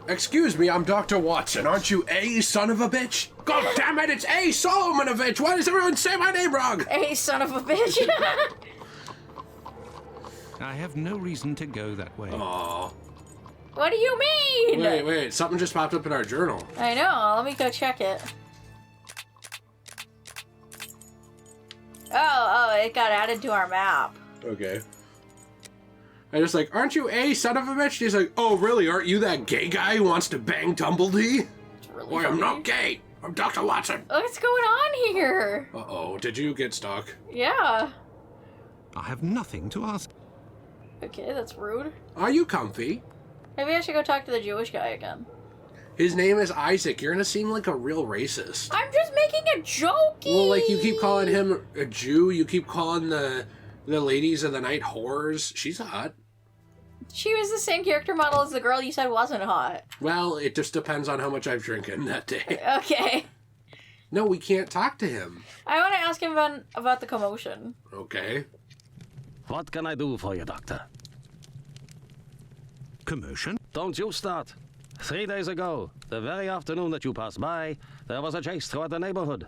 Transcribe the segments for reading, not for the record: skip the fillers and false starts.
Excuse me, I'm Dr. Watson. Aren't you A, son of a bitch? God damn it, it's A, Solomonovich! Why does everyone say my name wrong? A, son of a bitch. I have no reason to go that way. Aww. What do you mean? Wait, something just popped up in our journal. I know, let me go check it. Oh, it got added to our map. Okay. I just like, aren't you A, son of a bitch? He's like, oh, really? Aren't you that gay guy who wants to bang Dumbledore? Really Boy, I'm not gay. I'm Dr. Watson. What's going on here? Uh-oh, did you get stuck? Yeah. I have nothing to ask. Okay, that's rude. Are you comfy? Maybe I should go talk to the Jewish guy again. His name is Isaac. You're gonna seem like a real racist. I'm just making a joke. Well, like, you keep calling him a Jew. You keep calling the ladies of the night whores. She's hot. She was the same character model as the girl you said wasn't hot. Well, it just depends on how much I've drinking that day. Okay. No, we can't talk to him. I want to ask him about the commotion. Okay. What can I do for you, Doctor? Commotion? Don't you start. 3 days ago, the very afternoon that you passed by, there was a chase throughout the neighborhood.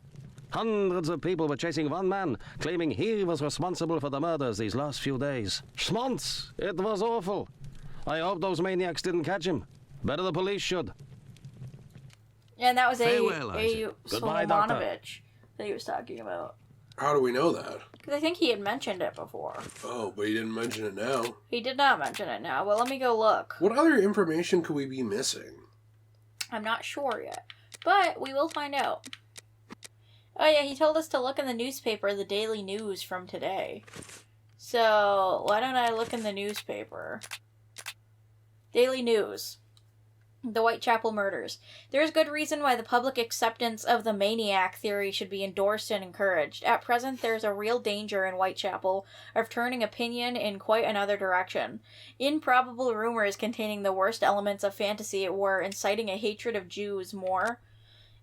Hundreds of people were chasing one man, claiming he was responsible for the murders these last few days. Schmonz! It was awful. I hope those maniacs didn't catch him. Better the police should. And that was Farewell, a Isaac. Goodbye, Doctor. Solomonovich that he was talking about. How do we know that? Because I think he had mentioned it before. Oh, but he didn't mention it now. He did not mention it now. Well, let me go look. What other information could we be missing? I'm not sure yet. But we will find out. Oh yeah, he told us to look in the newspaper, the Daily News from today. So, why don't I look in the newspaper? Daily News. The Whitechapel murders. There is good reason why the public acceptance of the maniac theory should be endorsed and encouraged. At present, there is a real danger in Whitechapel of turning opinion in quite another direction. Improbable rumors containing the worst elements of fantasy were inciting a hatred of Jews more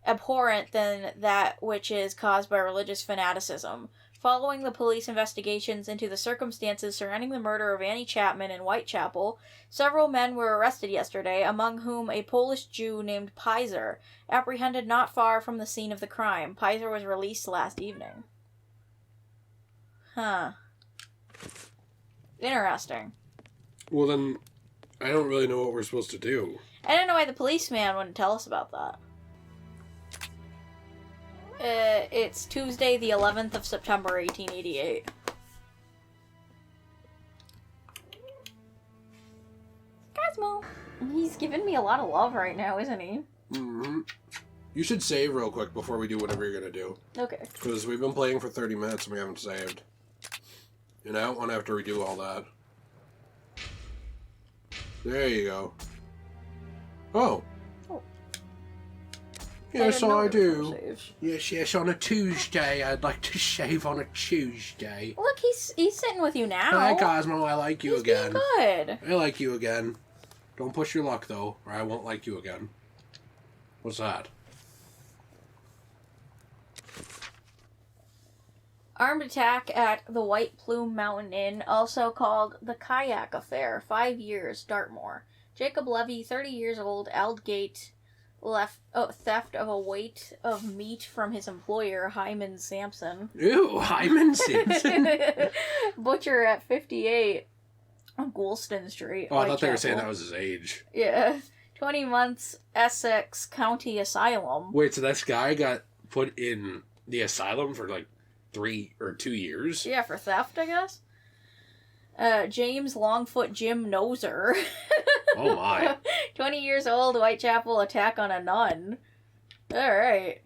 abhorrent than that which is caused by religious fanaticism. Following the police investigations into the circumstances surrounding the murder of Annie Chapman in Whitechapel, several men were arrested yesterday, among whom a Polish Jew named Pizer, apprehended not far from the scene of the crime. Pizer was released last evening. Huh. Interesting. Well, then, I don't really know what we're supposed to do. I don't know why the policeman wouldn't tell us about that. It's Tuesday, the 11th of September, 1888. Cosmo! He's giving me a lot of love right now, isn't he? Mm-hmm. You should save real quick before we do whatever you're gonna do. Okay. Because we've been playing for 30 minutes and we haven't saved. And I don't want to have to redo all that. There you go. Oh. Yes, I do. Yes, on a Tuesday. I'd like to shave on a Tuesday. Look, he's sitting with you now. Hi, Cosmo. I like you again. He's being good. I like you again. Don't push your luck, though, or I won't like you again. What's that? Armed attack at the White Plume Mountain Inn, also called the Kayak Affair. 5 years, Dartmoor. Jacob Levy, 30 years old, Aldgate, theft of a weight of meat from his employer, Hyman Sampson. Ew, Hyman Sampson. Butcher at 58 on Goulston Street. Oh, I thought they were saying that was his age. Yeah. 20 months, Essex County Asylum. Wait, so this guy got put in the asylum for like 3 or 2 years? Yeah, for theft, I guess. James Longfoot Jim Noser. Oh my. 20 years old, Whitechapel attack on a nun. Alright.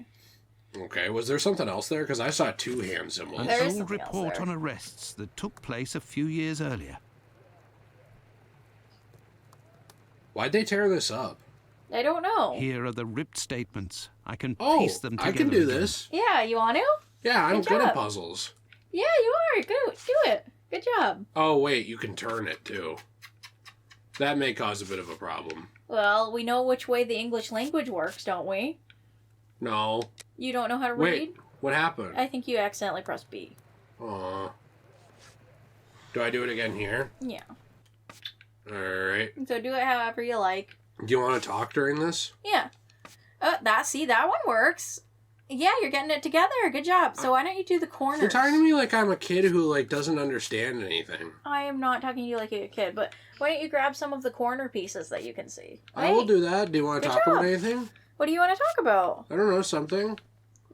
Okay, was there something else there? Because I saw 2 hand symbols. An There is old something else report there. on arrests that took place a few years earlier. Why'd they tear this up? I don't know. Here are the ripped statements. I can Oh, piece them together. I can do again. this. Yeah, you want to? Yeah, I'm Good good at job. puzzles. Yeah, you are. Good. Do it. Good job. Oh, wait, you can turn it, too. That may cause a bit of a problem. Well, we know which way the English language works, don't we? No. You don't know how to Wait, read? what happened? I think you accidentally pressed B. Aw. Do I do it again here? Yeah. Alright. So do it however you like. Do you want to talk during this? Yeah. That one works. Yeah, you're getting it together. Good job. So why don't you do the corners? You're talking to me like I'm a kid who, like, doesn't understand anything. I am not talking to you like you're a kid, but why don't you grab some of the corner pieces that you can see? I will do that. Do you want to Good talk job. about anything? What do you want to talk about? I don't know, something.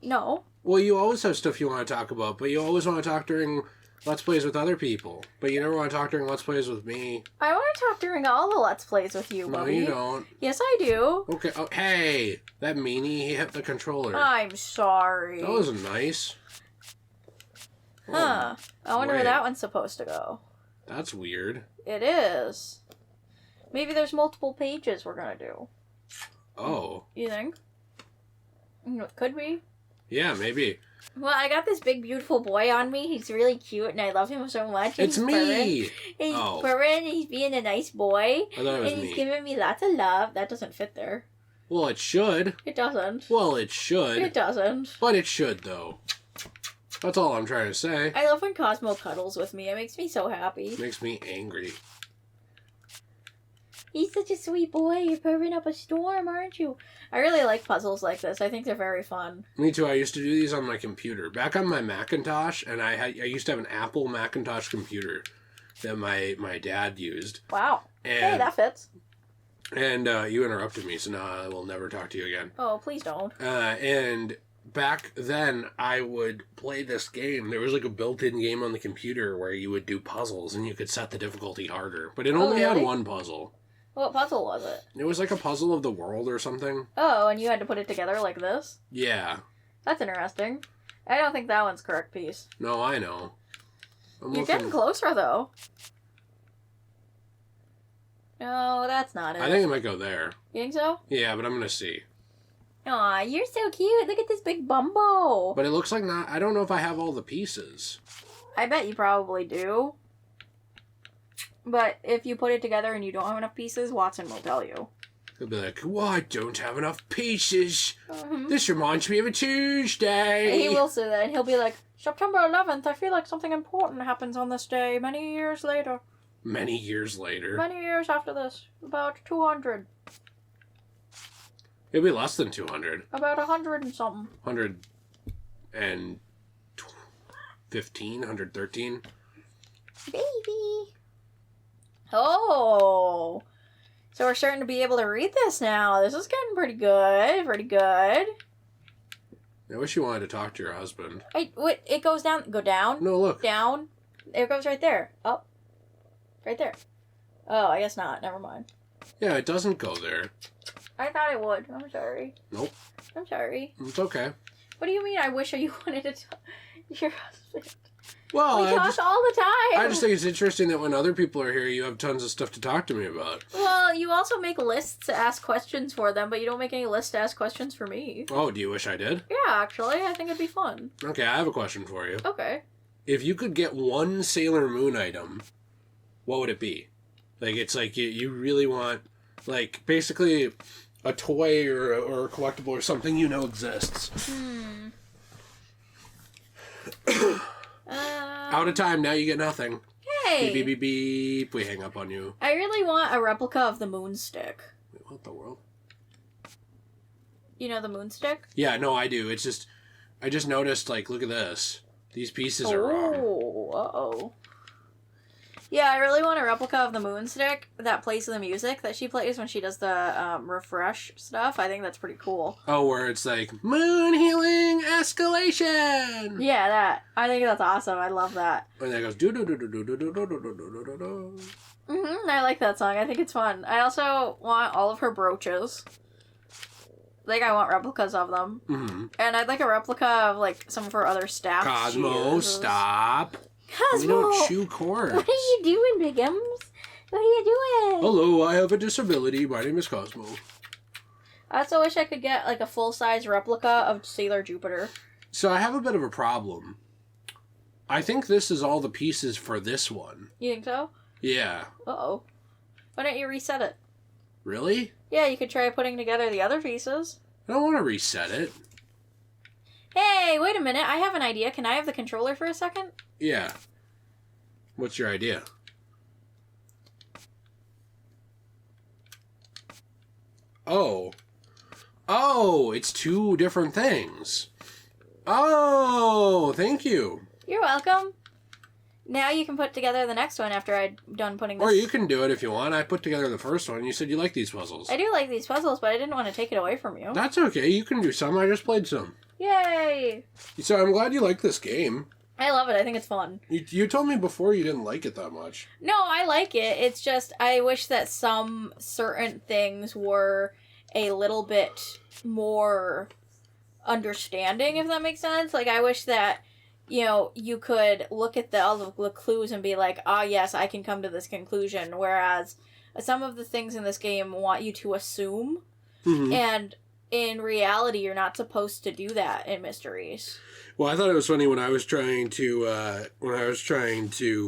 No. Well, you always have stuff you want to talk about, but you always want to talk during Let's Plays with other people. But you never want to talk during Let's Plays with me. I want to talk during all the Let's Plays with you, No, Bubby. you don't. Yes, I do. Okay. Oh, hey! That meanie, he hit the controller. I'm sorry. That wasn't nice. Huh. I wonder where wait. that one's supposed to go. That's weird. It is. Maybe there's multiple pages we're gonna do. Oh. You think? Could be. Yeah, maybe. Well, I got this big, beautiful boy on me. He's really cute, and I love him so much. And It's he's me! purring. He's Oh. purring, he's being a nice boy. I thought it was And he's me. giving me lots of love. That doesn't fit there. Well, it should. It doesn't. Well, it It should. doesn't. But it should, though. That's all I'm trying to say. I love when Cosmo cuddles with me. It makes me so happy. Makes me angry. He's such a sweet boy. You're purring up a storm, aren't you? I really like puzzles like this. I think they're very fun. Me too. I used to do these on my computer. Back on my Macintosh, and I used to have an Apple Macintosh computer that my dad used. Wow. And, Hey, that fits. And you interrupted me, so now I will never talk to you again. Oh, please don't. And back then, I would play this game. There was like a built-in game on the computer where you would do puzzles, and you could set the difficulty harder. But it only had really? one puzzle. What puzzle was it? It was like a puzzle of the world or something. Oh, and you had to put it together like this? Yeah. That's interesting. I don't think that one's correct piece. No, I know. You're getting closer, though. No, that's not it. I think it might go there. You think so? Yeah, but I'm gonna see. Aw, you're so cute. Look at this big bumbo. But it looks like not. I don't know if I have all the pieces. I bet you probably do. But if you put it together and you don't have enough pieces, Watson will tell you. He'll be like, "Well, I don't have enough pieces. Mm-hmm. This reminds me of a Tuesday." He will say that, and he'll be like, September 11th, I feel like something important happens on this day many years later. Many years later. Many years after this. About 200. It'll be less than 200. About 100 and something. 115, 113. Baby. Oh. So we're starting to be able to read this now. This is getting pretty good. Pretty good. I wish you wanted to talk to your husband. Wait, it goes down. Go down. No, look. Down. It goes right there. Up. Right there. Oh, I guess not. Never mind. Yeah, it doesn't go there. I thought it would. I'm sorry. Nope. I'm sorry. It's okay. What do you mean I wish you wanted to talk to your husband? Well, We I talk just, all the time. I just think it's interesting that when other people are here, you have tons of stuff to talk to me about. Well, you also make lists to ask questions for them, but you don't make any lists to ask questions for me. Oh, do you wish I did? Yeah, actually, I think it'd be fun. Okay, I have a question for you. Okay. If you could get one Sailor Moon item, what would it be? Like, it's like you really want, like, basically a toy or a collectible or something you know exists. Out of time, now you get nothing. Hey! Beep, beep, beep, beep. We hang up on you. I really want a replica of the moonstick. Wait, what the world? You know the moonstick? Yeah, no, I do. It's just, I just noticed, like, look at this. These pieces are wrong. Oh, uh-oh. Yeah, I really want a replica of the moonstick that plays the music that she plays when she does the refresh stuff. I think that's pretty cool. Oh, where it's like, moon healing escalation! Yeah, that. I think that's awesome. I love that. And then it goes, do do do do do do do do do do do do. I like that song. I think it's fun. I also want all of her brooches. Like, I want replicas of them. Mm-hmm. And I'd like a replica of, like, some of her other staff. Cosmo, stop. Cosmo! We don't chew cords. What are you doing, Biggums? What are you doing? Hello, I have a disability. My name is Cosmo. I also wish I could get, like, a full-size replica of Sailor Jupiter. So I have a bit of a problem. I think this is all the pieces for this one. You think so? Yeah. Uh-oh. Why don't you reset it? Really? Yeah, you could try putting together the other pieces. I don't want to reset it. Hey, wait a minute. I have an idea. Can I have the controller for a second? Yeah. What's your idea? Oh. Oh, it's two different things. Oh, thank you. You're welcome. Now you can put together the next one after I'm done putting this. Or you can do it if you want. I put together the first one. You said you like these puzzles. I do like these puzzles, but I didn't want to take it away from you. That's okay. You can do some. I just played some. Yay! So I'm glad you like this game. I love it. I think it's fun. You told me before you didn't like it that much. No, I like it. It's just I wish that some certain things were a little bit more understanding, if that makes sense. Like, I wish that, you know, you could look at all of the clues and be like, ah, yes, I can come to this conclusion. Whereas some of the things in this game want you to assume. Mm-hmm. And in reality, you're not supposed to do that in mysteries. Well, I thought it was funny when I was trying to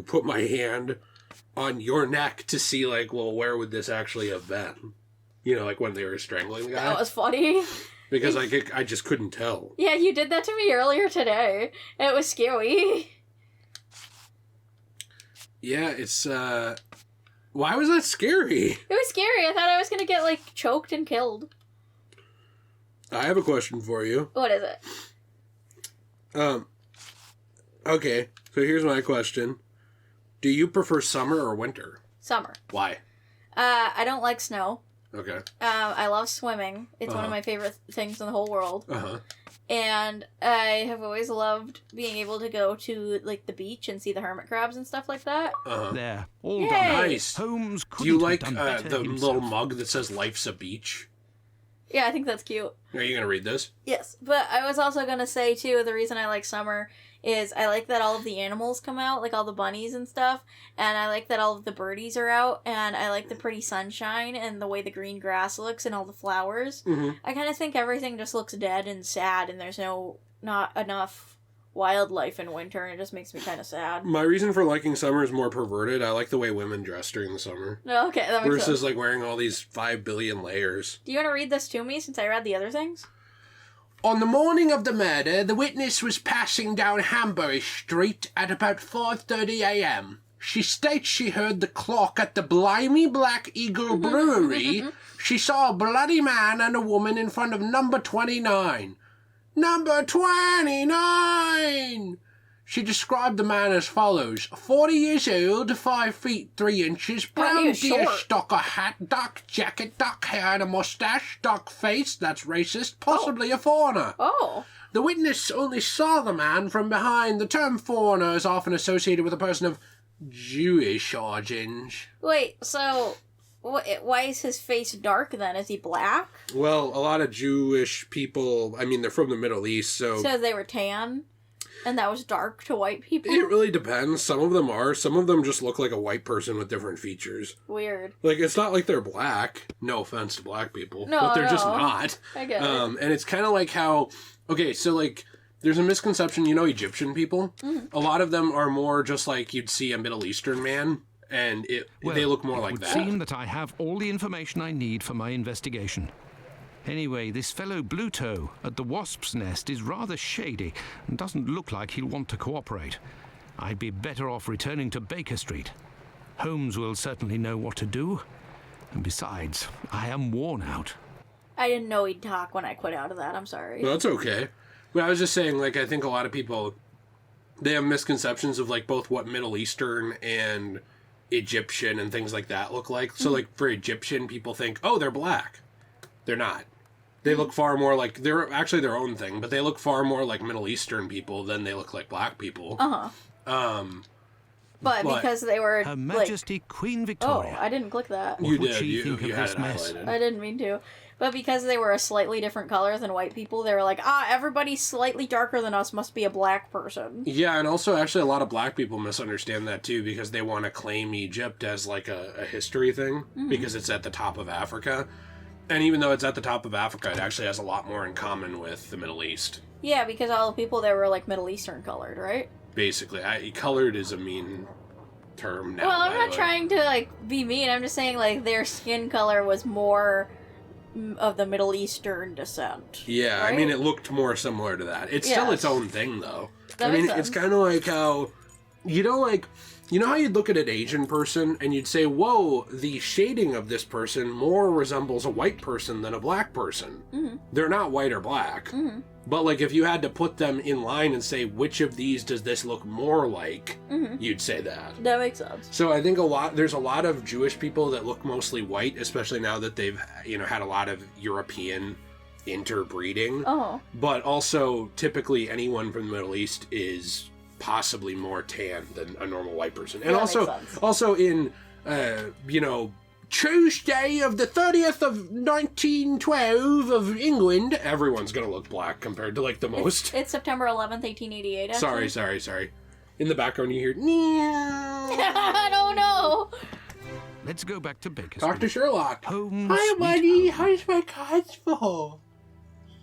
put my hand on your neck to see, like, well, where would this actually have been? You know, like when they were strangling the guy. That was funny. Because I just couldn't tell. Yeah, you did that to me earlier today. It was scary. Yeah, it's, why was that scary? It was scary. I thought I was gonna get, like, choked and killed. I have a question for you. What is it? Okay, so here's my question. Do you prefer summer or winter? Summer. Why? I don't like snow. Okay. I love swimming. It's one of my favorite things in the whole world. Uh-huh. And I have always loved being able to go to, like, the beach and see the hermit crabs and stuff like that. Uh-huh. There, all Yay. done. Nice. Holmes Do couldn't you have like done better the himself. little mug that says "Life's a Beach"? Yeah, I think that's cute. Are you gonna read this? Yes, but I was also gonna say, too, the reason I like summer is I like that all of the animals come out, like all the bunnies and stuff, and I like that all of the birdies are out, and I like the pretty sunshine and the way the green grass looks and all the flowers. Mm-hmm. I kind of think everything just looks dead and sad, and there's not enough wildlife in winter, and it just makes me kind of sad. My reason for liking summer is more perverted. I like the way women dress during the summer. No, okay, that makes sense. Versus, like, wearing all these 5 billion layers. Do you want to read this to me since I read the other things? On the morning of the murder, the witness was passing down Hambury Street at about 4:30 a.m. She states she heard the clock at the Blimey Black Eagle Brewery. She saw a bloody man and a woman in front of number 29. Number 29! She described the man as follows. 40 years old, 5 feet 3 inches, brown he was deer short. stalker hat, dark jacket, dark hair and a mustache, dark face, that's racist, possibly a foreigner. Oh. The witness only saw the man from behind. The term foreigner is often associated with a person of Jewish origins. Wait, so why is his face dark then? Is he black? Well, a lot of Jewish people, I mean, they're from the Middle East, so So they were tan? And that was dark to white people? it really depends. Some of them are. Some of them just look like a white person with different features. Weird. Like, it's not like they're black. No offense to black people. No, but they're just no. not. I get it. And it's kind of like how... Okay, so, like, there's a misconception. You know Egyptian people? Mm-hmm. A lot of them are more just like you'd see a Middle Eastern man. And they look more it like would that. seem that I have all the information I need for my investigation. Anyway, this fellow Bluto at the Wasp's Nest is rather shady and doesn't look like he'll want to cooperate. I'd be better off returning to Baker Street. Holmes will certainly know what to do. And besides, I am worn out. I didn't know he'd talk when I quit out of that. I'm sorry. Well, that's okay. But I was just saying, like, I think a lot of people, they have misconceptions of, like, both what Middle Eastern and Egyptian and things like that look like. So, like, for Egyptian, people think, oh, they're black. They're not. They look far more like, they're actually their own thing, but they look far more like Middle Eastern people than they look like black people. Uh-huh. But because they were, Her Majesty Queen Victoria. Oh, I didn't click that. What You would did. she You think of had this it mess? highlighted. I didn't mean to. But because they were a slightly different color than white people, they were like, everybody slightly darker than us must be a black person. Yeah, and also actually a lot of black people misunderstand that too because they want to claim Egypt as like a history thing because it's at the top of Africa. And even though it's at the top of Africa, it actually has a lot more in common with the Middle East. Yeah, because all the people there were like Middle Eastern colored, right? Basically, colored is a mean term now. Well, I'm by not the way. trying to like be mean. I'm just saying like their skin color was more of the Middle Eastern descent. Yeah, right? I mean, it looked more similar to that. It's still its own thing, though. That I mean, makes it's sense. kind of like how you know, like, you know how you'd look at an Asian person and you'd say, whoa, the shading of this person more resembles a white person than a black person. Mm-hmm. They're not white or black. Mm-hmm. But, like, if you had to put them in line and say, which of these does this look more like, you'd say that. That makes sense. So I think there's a lot of Jewish people that look mostly white, especially now that they've, you know, had a lot of European interbreeding. Oh. But also, typically, anyone from the Middle East is possibly more tan than a normal white person. And also in, you know, Tuesday of the 30th of 1912 of England, everyone's gonna look black compared to, like, the most. It's September 11th, 1888, actually. Sorry. In the background you hear, I don't know. Let's go back to Baker Talk to Street. Sherlock. Home, Hi, sweet buddy. home. How's my cards full?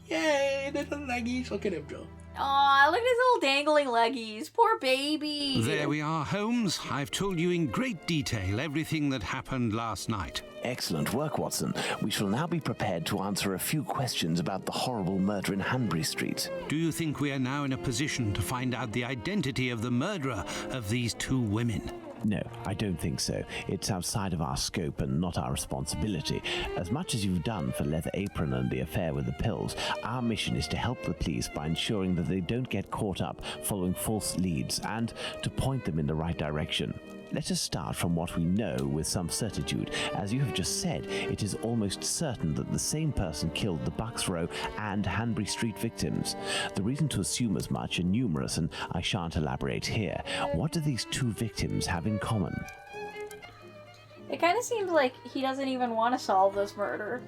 Yay, little leggies. Look at him, Joe. Aw, look at his little dangling leggies. Poor baby. There we are, Holmes. I've told you in great detail everything that happened last night. Excellent work, Watson. We shall now be prepared to answer a few questions about the horrible murder in Hanbury Street. Do you think we are now in a position to find out the identity of the murderer of these two women? No, I don't think so. It's outside of our scope and not our responsibility. As much as you've done for Leather Apron and the affair with the pills, our mission is to help the police by ensuring that they don't get caught up following false leads and to point them in the right direction. Let us start from what we know with some certitude. As you have just said, it is almost certain that the same person killed the Bucks Row and Hanbury Street victims. The reason to assume as much are numerous, and I shan't elaborate here. What do these two victims have in common? It kind of seems like he doesn't even want to solve this murder.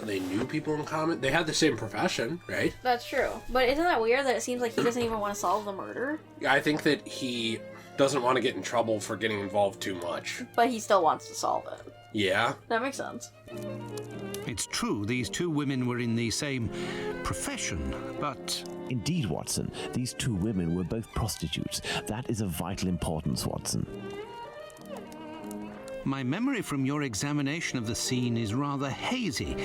They knew people in common. They had the same profession, right? That's true. But isn't that weird that it seems like he doesn't even want to solve the murder? I think that he doesn't want to get in trouble for getting involved too much. But he still wants to solve it. Yeah. That makes sense. It's true, these two women were in the same profession, but... Indeed, Watson. These two women were both prostitutes. That is of vital importance, Watson. My memory from your examination of the scene is rather hazy.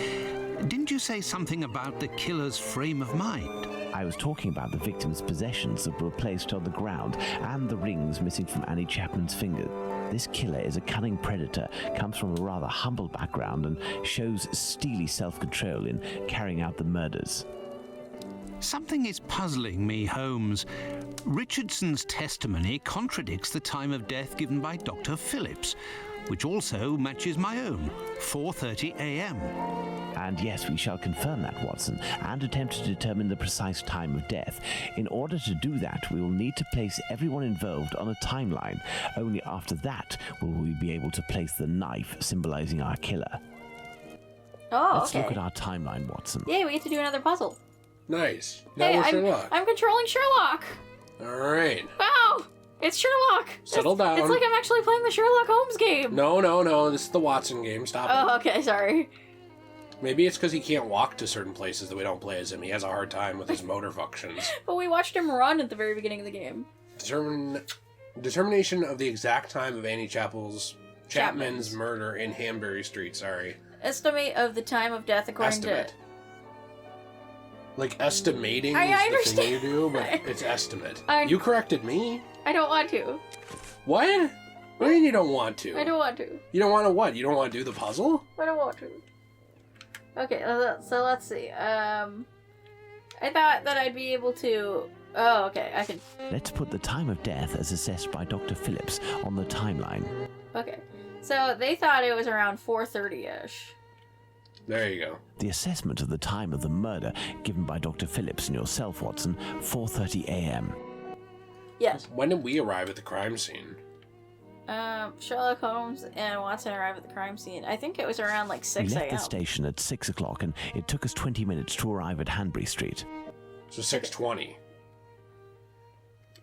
Didn't you say something about the killer's frame of mind? I was talking about the victim's possessions that were placed on the ground and the rings missing from Annie Chapman's finger. This killer is a cunning predator, comes from a rather humble background, and shows steely self-control in carrying out the murders. Something is puzzling me, Holmes. Richardson's testimony contradicts the time of death given by Dr. Phillips, which also matches my own, 4:30 a.m. And yes, we shall confirm that, Watson, and attempt to determine the precise time of death. In order to do that, we will need to place everyone involved on a timeline. Only after that will we be able to place the knife symbolizing our killer. Oh, Let's okay. look at our timeline, Watson. Yay, we get to do another puzzle. Nice. Now Hey, we're Sherlock. I'm controlling Sherlock. All right. Wow, it's Sherlock. Settle down. It's like I'm actually playing the Sherlock Holmes game. No. This is the Watson game. Stop it. Oh, okay, sorry. Maybe it's because he can't walk to certain places that we don't play as him. He has a hard time with his motor functions. But we watched him run at the very beginning of the game. Determination of the exact time of Annie Chapman's murder in Hanbury Street. Sorry. Estimate of the time of death according Estimate. Like estimating I is the thing understand. you do, but it's estimate. I- You corrected me. I don't want to. What? What do you mean you don't want to? I don't want to. You don't want to what? You don't want to do the puzzle? I don't want to. Okay, so let's see. I thought that I'd be able to... Oh, okay, I can... Let's put the time of death as assessed by Dr. Phillips on the timeline. Okay. So they thought it was around 4:30-ish. There you go. The assessment of the time of the murder given by Dr. Phillips and yourself, Watson, 4:30 a.m. Yes. When did we arrive at the crime scene? Sherlock Holmes and Watson arrived at the crime scene. I think it was around like 6 We left a.m. the station at 6 o'clock and it took us 20 minutes to arrive at Hanbury Street. So 6:20.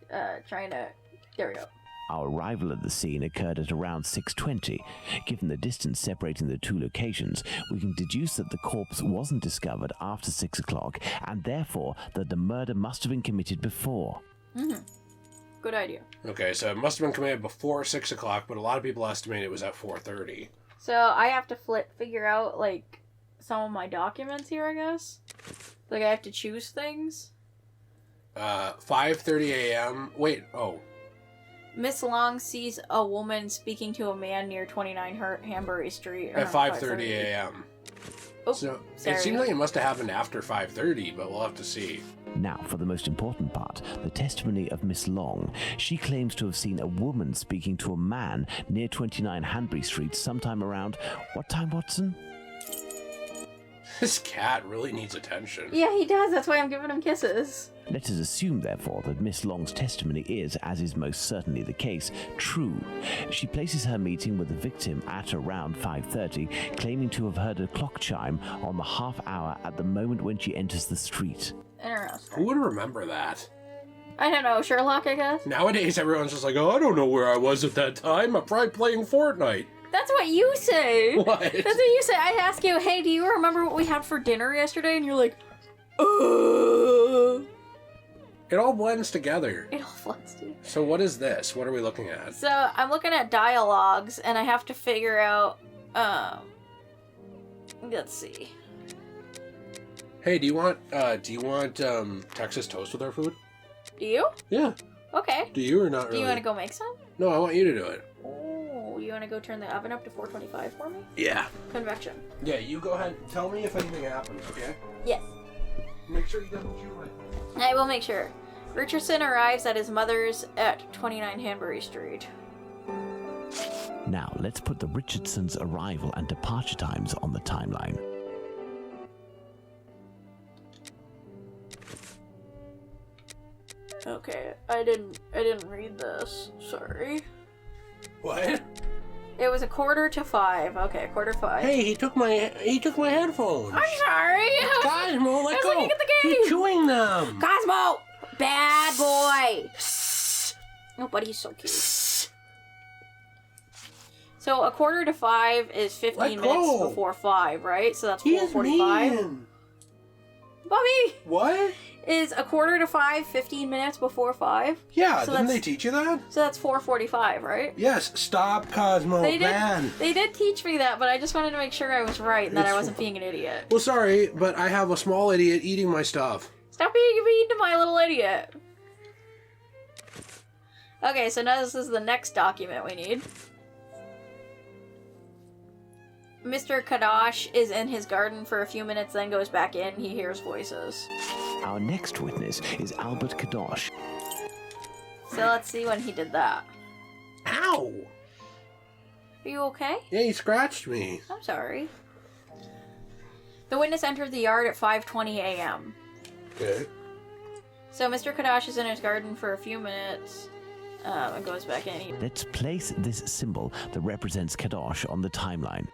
There we go. Our arrival at the scene occurred at around 6:20. Given the distance separating the two locations, we can deduce that the corpse wasn't discovered after 6 o'clock, and therefore that the murder must have been committed before. Mm-hmm. Good idea. Okay, so it must have been committed before 6 o'clock, but a lot of people estimate it was at 4:30. So I have to figure out, like, some of my documents here, I guess. Like, I have to choose things. 5:30 a.m. Wait, oh. Miss Long sees a woman speaking to a man near 29 Hanbury Street. At 5:30 a.m. Oh, So sorry. it seems like it must have happened after 5:30, but we'll have to see. Now, for the most important part, the testimony of Miss Long. She claims to have seen a woman speaking to a man near 29 Hanbury Street sometime around... What time, Watson? This cat really needs attention. Yeah, he does. That's why I'm giving him kisses. Let us assume, therefore, that Miss Long's testimony is, as is most certainly the case, true. She places her meeting with the victim at around 5:30, claiming to have heard a clock chime on the half hour at the moment when she enters the street. Interesting. Who would remember that? I don't know, Sherlock, I guess? Nowadays, everyone's just like, oh, I don't know where I was at that time. I'm probably playing Fortnite. That's what you say! What? That's what you say. I ask you, hey, do you remember what we had for dinner yesterday? And you're like, It all blends together. It all floods to you. So what is this? What are we looking at? So, I'm looking at dialogues, and I have to figure out, let's see. Hey, do you want Texas toast with our food? Do you? Yeah. Okay. Do you or not Do really? you want to go make some? No, I want you to do it. Oh, you want to go turn the oven up to 425 for me? Yeah. Convection. Yeah, you go ahead. Tell me if anything happens, okay? Yes. Make sure you don't chew it. I will make sure. Richardson arrives at his mother's at 29 Hanbury Street. Now, let's put the Richardsons' arrival and departure times on the timeline. Okay, I didn't read this. Sorry. What? It was 4:45. Okay, 4:45. Hey, he took my headphones. I'm sorry. Cosmo, let I was go. looking at the game. He's chewing them. Cosmo! Bad boy! Oh, buddy, he's so cute. So 4:45 is 15 Let minutes go. before 5, right? So that's He's 4:45. mean. Bobby! What? Is 4:45 15 minutes before 5? Yeah, So didn't that's- they teach you that? So that's 4:45, right? Yes, stop, Cosmo, They did. man. They did teach me that, but I just wanted to make sure I was right and that I It's- wasn't being an idiot. Well, sorry, but I have a small idiot eating my stuff. Stop being mean to my little idiot. Okay, so now this is the next document we need. Mr. Kadosh is in his garden for a few minutes, then goes back in. He hears voices. Our next witness is Albert Kadosh. So let's see when he did that. Ow! Are you okay? Yeah, he scratched me. I'm sorry. The witness entered the yard at 5:20 a.m. Okay. So Mr. Kadosh is in his garden for a few minutes, and goes back in. Let's place this symbol that represents Kadosh on the timeline.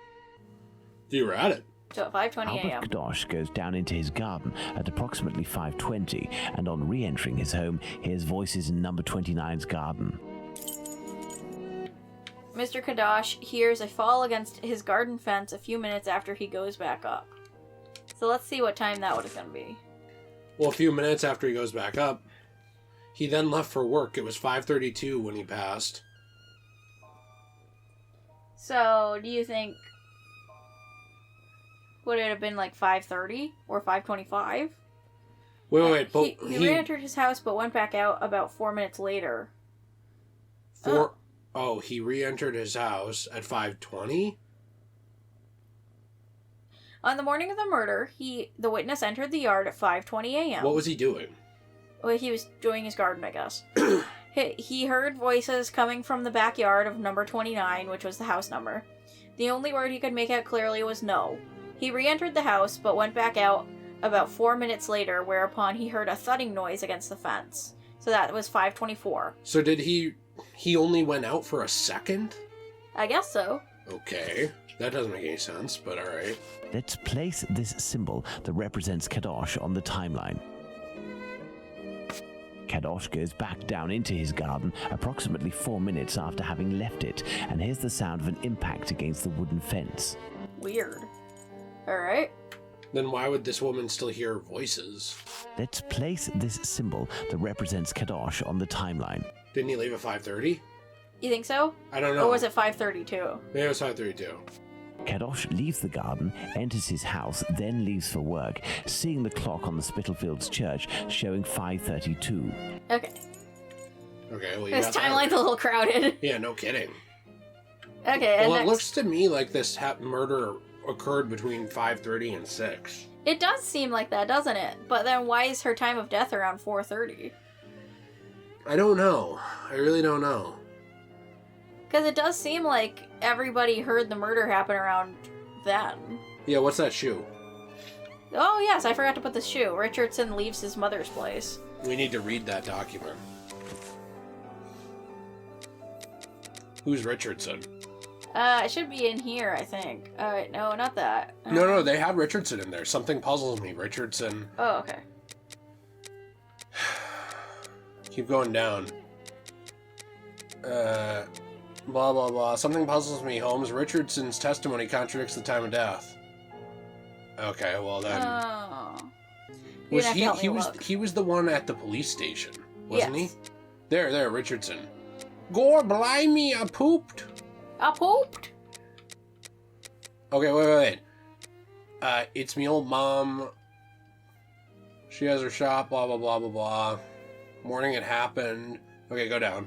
You were at it. So at 5:20 a.m. Albert Kadosh goes down into his garden at approximately 5:20, and on re-entering his home, hears voices in number 29's garden. Mr. Kadosh hears a fall against his garden fence a few minutes after he goes back up. So let's see what time that was going to be. Well, a few minutes after he goes back up, he then left for work. It was 5:32 when he passed. So, do you think... Would it have been like 5:30 or 5:25? Wait, but He re-entered his house but went back out about 4 minutes later. he re-entered his house at 5:20? On the morning of the murder, the witness entered the yard at 5:20 a.m. What was he doing? Well, he was doing his garden, I guess. He heard voices coming from the backyard of number 29, which was the house number. The only word he could make out clearly was no. He re-entered the house, but went back out about 4 minutes later, whereupon he heard a thudding noise against the fence. So that was 5:24. So did he only went out for a second? I guess so. Okay. That doesn't make any sense, but alright. Let's place this symbol that represents Kadosh on the timeline. Kadosh goes back down into his garden approximately 4 minutes after having left it, and hears the sound of an impact against the wooden fence. Weird. Alright. Then why would this woman still hear voices? Let's place this symbol that represents Kadosh on the timeline. Didn't he leave at 5:30? You think so? I don't know. Or was it 5:32? Maybe it was 5:32. Kadosh leaves the garden, enters his house, then leaves for work, seeing the clock on the Spitalfields church showing 5:32. Okay. Okay, well, you This got that timeline's right. a little crowded. Yeah, no kidding. Okay, and Well, it next. looks to me like this murder occurred between 5:30 and 6. It does seem like that, doesn't it? But then why is her time of death around 4:30? I don't know. I really don't know. Because it does seem like everybody heard the murder happen around then. Yeah, what's that shoe? Oh, yes, I forgot to put the shoe. Richardson leaves his mother's place. We need to read that document. Who's Richardson? It should be in here, I think. Wait, no, not that. No, they had Richardson in there. Something puzzles me. Richardson. Oh, okay. Keep going down. Blah, blah, blah. Something puzzles me, Holmes. Richardson's testimony contradicts the time of death. Okay, well then. Oh. You're Was gonna have to he? help He me was. look. He was the one at the police station, wasn't Yes. he? There, Richardson. Gore blimey, I pooped. I pooped. Okay, wait. It's me old mom. She has her shop. Blah blah blah blah blah. Morning it happened. Okay, go down.